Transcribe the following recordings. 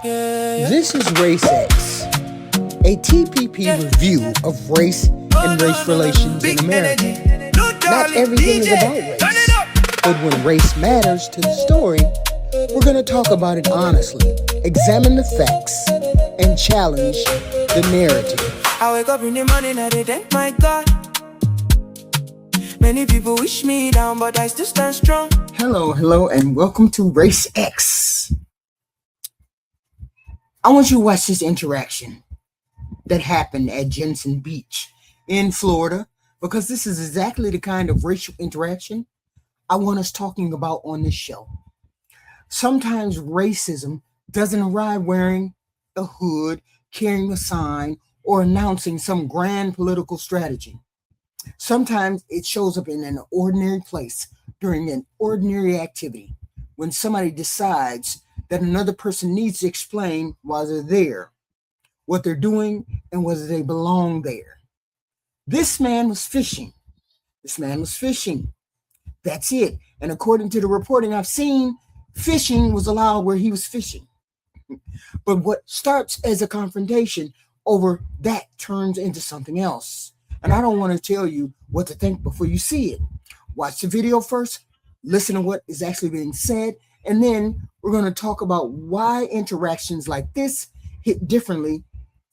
This is RACEX, a TPP review of race and race relations in America. Not everything is about race, but when race matters to the story, we're going to talk about it honestly, examine the facts, and challenge the narrative. I wake up in the morning and I thank my God. Many people wish me down, but I still stand strong. Hello, and welcome to RACEX. I want you to watch this interaction that happened at Jensen Beach in Florida, because this is exactly the kind of racial interaction I want us talking about on this show. Sometimes racism doesn't arrive wearing a hood, carrying a sign, or announcing some grand political strategy. Sometimes it shows up in an ordinary place during an ordinary activity when somebody decides that another person needs to explain why they're there, what they're doing, and whether they belong there. This man was fishing. That's it. And according to the reporting I've seen, fishing was allowed where he was fishing. But what starts as a confrontation over that turns into something else. And I don't want to tell you what to think before you see it. Watch the video first, listen to what is actually being said, and then we're going to talk about why interactions like this hit differently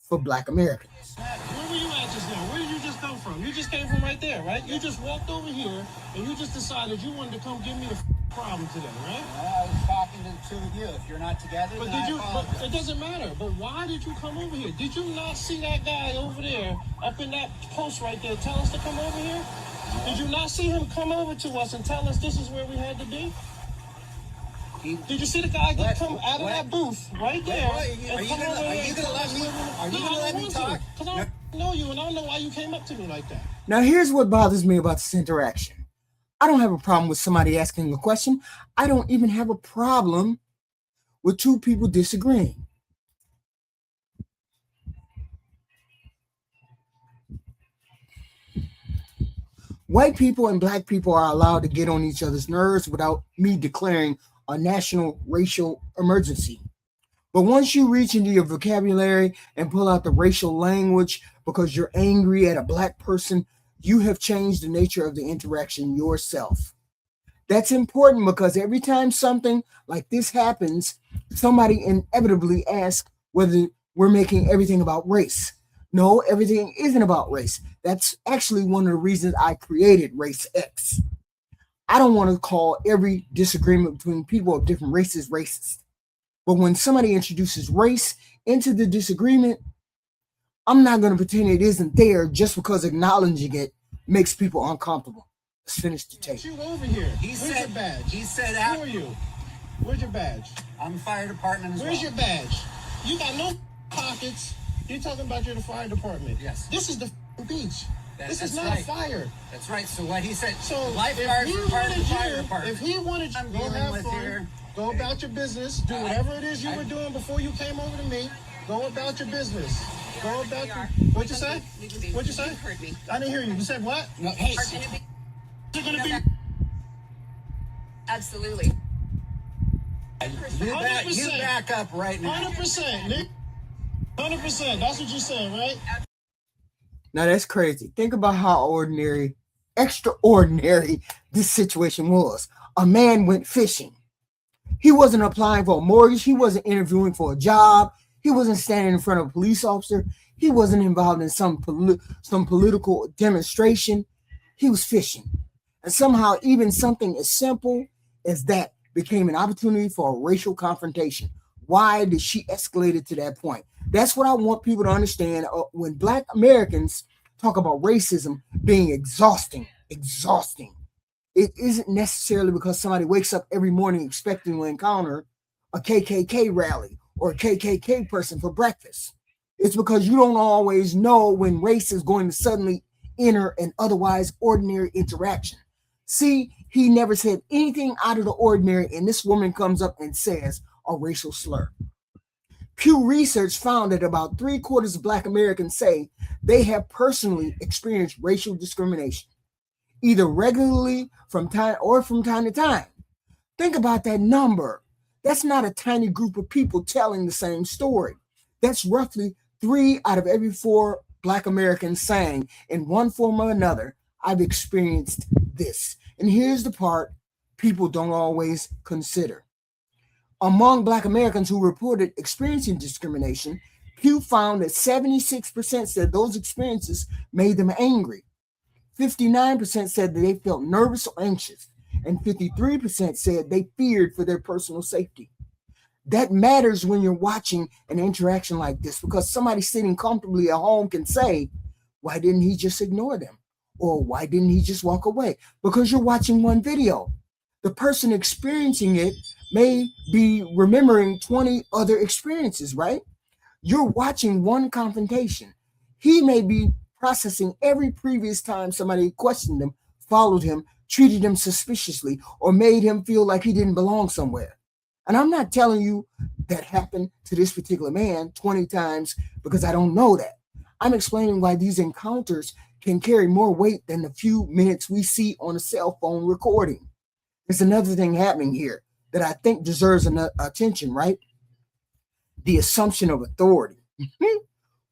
for Black Americans. Where were you at just now? Where did you just come from? You just came from right there, right? You just walked over here and you just decided you wanted to come give me the problem today, right? Well, I was talking to the two of you. If you're not together, But then did you? I But apologize. it doesn't matter. But why did you come over here? Did you not see that guy over there up in that post right there tell us to come over here? Did you not see him come over to us and tell us this is where we had to be? Did you see the guy come out of that booth right there? Are you gonna let me talk? Because I don't know you and I don't know why you came up to me like that. Now, here's what bothers me about this interaction. I don't have a problem with somebody asking a question. I don't even have a problem with two people disagreeing. White people and Black people are allowed to get on each other's nerves without me declaring a national racial emergency. But once you reach into your vocabulary and pull out the racial language because you're angry at a Black person, you have changed the nature of the interaction yourself. That's important because every time something like this happens, somebody inevitably asks whether we're making everything about race. No, everything isn't about race. That's actually one of the reasons I created RACEX. I don't want to call every disagreement between people of different races racist. But when somebody introduces race into the disagreement, I'm not going to pretend it isn't there just because acknowledging it makes people uncomfortable. Let's finish the tape. You over here. Where's your badge? He said, Who are you? Where's your badge? I'm fire department as well. Where's your badge? You got no pockets. You're talking about you're the fire department. Yes. This is the beach. This is that's not right. a fire. That's right. So what he said, So lifeguards are part of the fire department. if he wanted you I'm to go dealing have with fun, here. go about your business, do whatever it is you were doing before you came over to me, go about your business. Go about your, what'd you say? What'd you say? You heard me. I didn't hear you. You said what? No, hey, Are gonna be You're gonna be absolutely. you back up right now. 100%, Nick. 100%. That's what you said, right? Now that's crazy. Think about how extraordinary this situation was. A man went fishing. He wasn't applying for a mortgage. He wasn't interviewing for a job. He wasn't standing in front of a police officer. He wasn't involved in some political demonstration. He was fishing. And somehow even something as simple as that became an opportunity for a racial confrontation. Why did she escalate it to that point? That's what I want people to understand when Black Americans talk about racism being exhausting. It isn't necessarily because somebody wakes up every morning expecting to encounter a KKK rally or a KKK person for breakfast. It's because you don't always know when race is going to suddenly enter an otherwise ordinary interaction. See, he never said anything out of the ordinary, and this woman comes up and says a racial slur. Pew Research found that about 3/4 of Black Americans say they have personally experienced racial discrimination, either regularly from time to time. Think about that number. That's not a tiny group of people telling the same story. That's roughly 3 out of every 4 Black Americans saying, in one form or another, I've experienced this. And here's the part people don't always consider. Among Black Americans who reported experiencing discrimination, Pew found that 76% said those experiences made them angry. 59% said that they felt nervous or anxious, and 53% said they feared for their personal safety. That matters when you're watching an interaction like this, because somebody sitting comfortably at home can say, why didn't he just ignore them? Or why didn't he just walk away? Because you're watching one video. The person experiencing it may be remembering 20 other experiences, right? You're watching one confrontation. He may be processing every previous time somebody questioned him, followed him, treated him suspiciously, or made him feel like he didn't belong somewhere. And I'm not telling you that happened to this particular man 20 times because I don't know that. I'm explaining why these encounters can carry more weight than the few minutes we see on a cell phone recording. There's another thing happening here that I think deserves attention, right? The assumption of authority.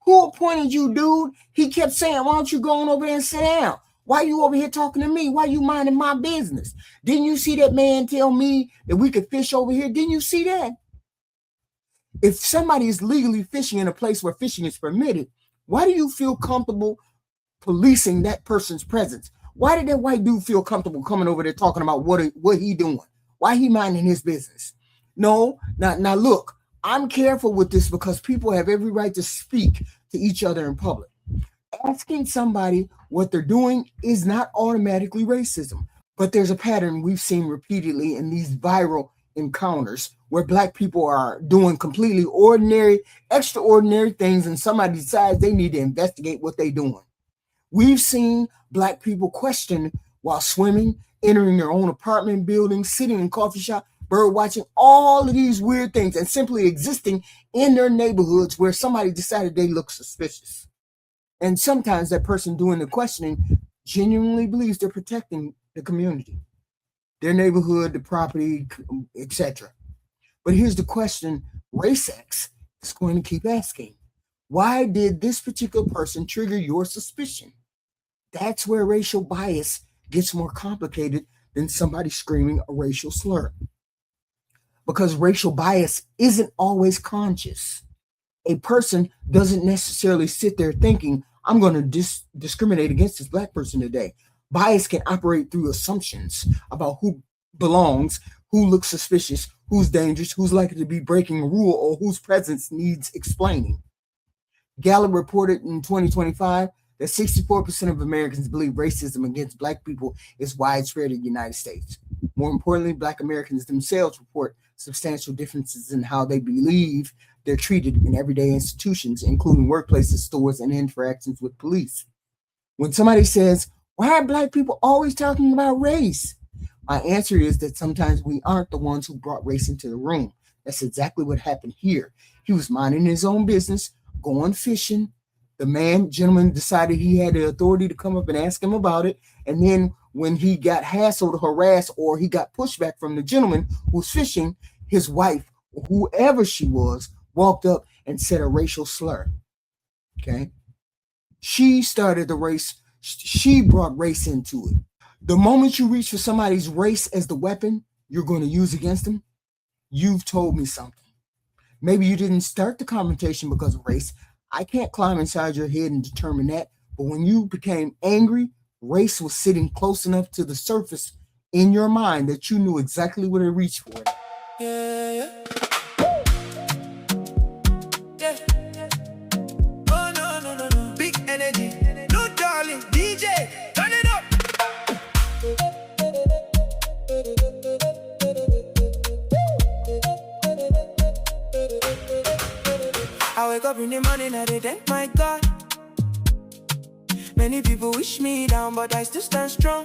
Who appointed you, dude? He kept saying, why don't you go on over there and sit down? Why are you over here talking to me? Why are you minding my business? Didn't you see that man tell me that we could fish over here? Didn't you see that? If somebody is legally fishing in a place where fishing is permitted, why do you feel comfortable policing that person's presence? Why did that white dude feel comfortable coming over there talking about what he doing? Why he minding his business? No, now look, I'm careful with this because people have every right to speak to each other in public. Asking somebody what they're doing is not automatically racism, but there's a pattern we've seen repeatedly in these viral encounters where Black people are doing completely ordinary, extraordinary things, and somebody decides they need to investigate what they're doing. We've seen Black people questioned while swimming, entering their own apartment buildings, sitting in coffee shop, bird watching, all of these weird things, and simply existing in their neighborhoods where somebody decided they look suspicious. And sometimes that person doing the questioning genuinely believes they're protecting the community, their neighborhood, the property, etc. But here's the question RACEX is going to keep asking. Why did this particular person trigger your suspicion? That's where racial bias gets more complicated than somebody screaming a racial slur. Because racial bias isn't always conscious. A person doesn't necessarily sit there thinking, I'm going to discriminate against this Black person today. Bias can operate through assumptions about who belongs, who looks suspicious, who's dangerous, who's likely to be breaking a rule, or whose presence needs explaining. Gallup reported in 2025 that 64% of Americans believe racism against Black people is widespread in the United States. More importantly, Black Americans themselves report substantial differences in how they believe they're treated in everyday institutions, including workplaces, stores, and interactions with police. When somebody says, why are Black people always talking about race? My answer is that sometimes we aren't the ones who brought race into the room. That's exactly what happened here. He was minding his own business, going fishing. The gentleman decided he had the authority to come up and ask him about it. And then when he got hassled, harassed, or he got pushback from the gentleman who's fishing, his wife, whoever she was, walked up and said a racial slur. Okay. She started the race. She brought race into it. The moment you reach for somebody's race as the weapon you're going to use against them, you've told me something. Maybe you didn't start the confrontation because of race. I can't climb inside your head and determine that. But when you became angry, race was sitting close enough to the surface in your mind that you knew exactly where to reach for it. Yeah. Oh, no. Big energy. No, darling. DJ, turn it up. I wake up in the morning and I thank my God. Many people wish me down, but I still stand strong.